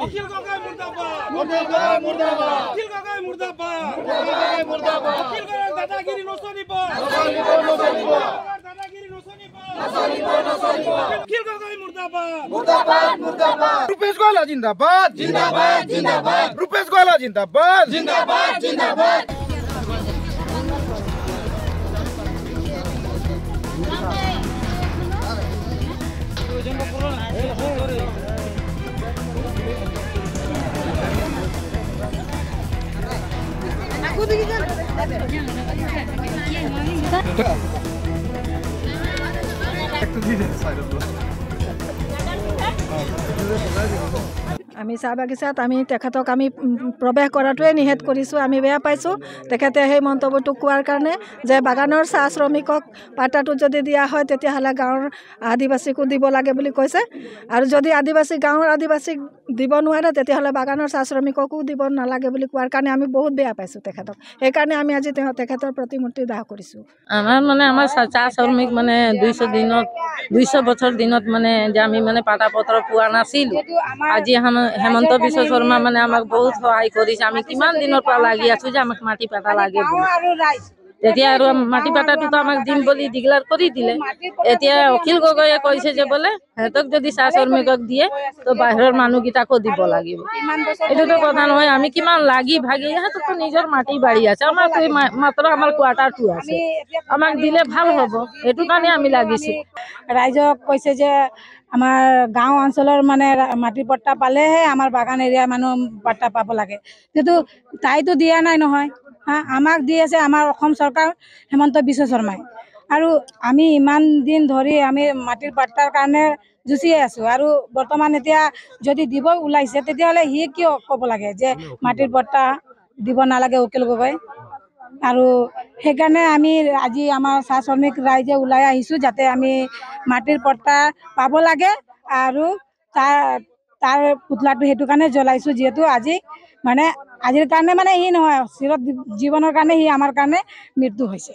अखिल गगৈ मुर्दाबाद मुर्दाबाद मुर्दाबाद अखिल गगৈ मुर्दाबाद मुर्दाबाद मुर्दाबाद अखिल गगৈ दादागिरी नचलिब नचलिब दादागिरी नचलिब नचलिब अखिल गगৈ मुर्दाबाद मुर्दाबाद मुर्दाबाद रुपेश गोयल जिंदाबाद जिंदाबाद जिंदाबाद रुपेश गोयल जिंदाबाद जिंदाबाद जिंदाबाद আমি চাহ বাগিচাত আমি তেখেতক আমি প্ৰৱেশ কৰাটোৱে নিষেধ কৰিছোঁ। আমি বেয়া পাইছোঁ তেখেতে সেই মন্তব্যটো কোৱাৰ কাৰণে যে বাগানৰ চাহ শ্ৰমিকক পাতাটো যদি দিয়া হয় তেতিয়াহ'লে গাঁৱৰ আদিবাসীকো দিব লাগে বুলি কৈছে, আৰু যদি গাঁৱৰ আদিবাসীক দিব নোৱাৰে তেতিয়াহ'লে বাগানৰ চাহ শ্ৰমিককো দিব নালাগে বুলি কোৱাৰ কাৰণে আমি বহুত বেয়া পাইছোঁ তেখেতক। সেইকাৰণে আমি আজি তেখেতৰ প্ৰতিমূৰ্তি দাহ কৰিছোঁ। আমাৰ চাহ শ্ৰমিক 200 বছৰ দিনত যে আমি পাতা পত্ৰ পোৱা নাছিলোঁ। আজি হেমন্ত বিশ্ব শৰ্মা আমাক বহুত সহায় কৰিছে। আমি কিমান দিনৰ পৰা লাগি আছো যে আমাক মাটি পাতা লাগে, তেতিয়া আৰু মাটি পাতাটোতো আমাক দিম বুলি ডিক্লেয়াৰ কৰি দিলে। এতিয়া অখিল গগৈয়ে কৈছে যে বোলে সিহঁতক যদি চাহ শ্ৰমিকক দিয়ে তো বাহিৰৰ মানুহকেইটাকো দিব লাগিব। এইটোতো কথা নহয়। আমি কিমান লাগি ভাগি, সিহঁততো নিজৰ মাটি বাৰী আছে, আমাৰ মাত্ৰ আমাৰ কোৱাৰ্টাৰটো আছে, আমাক দিলে ভাল হ'ব। সেইটো কাৰণে আমি লাগিছোঁ। ৰাইজক কৈছে যে আমাৰ গাঁও অঞ্চলৰ মাটিৰ পট্টা পালেহে আমাৰ বাগান এৰিয়াৰ মানুহ পট্টা পাব লাগে, কিন্তু তাইতো দিয়া নাই নহয়। আমাক দি আছে আমাৰ অসম চৰকাৰ, হেমন্ত বিশ্ব শৰ্মাই। আৰু আমি ইমান দিন ধৰি আমি মাটিৰ পট্টাৰ কাৰণে যুঁজিয়ে আছোঁ, আৰু বৰ্তমান এতিয়া যদি দিব ওলাইছে তেতিয়াহ'লে সি কিয় ক'ব লাগে যে মাটিৰ পট্টা দিব নালাগে অখিল গগৈ। আৰু সেইকাৰণে আমি আজি আমাৰ চাহ শ্ৰমিক ৰাইজে ওলাই আহিছোঁ যাতে আমি মাটিৰ পট্টা পাব লাগে, আৰু তাৰ পুতলাটো সেইটো কাৰণে জ্বলাইছোঁ যিহেতু আজি আজিৰ কাৰণে সি নহয়, চিৰ জীৱনৰ কাৰণে সি আমাৰ কাৰণে মৃত্যু হৈছে।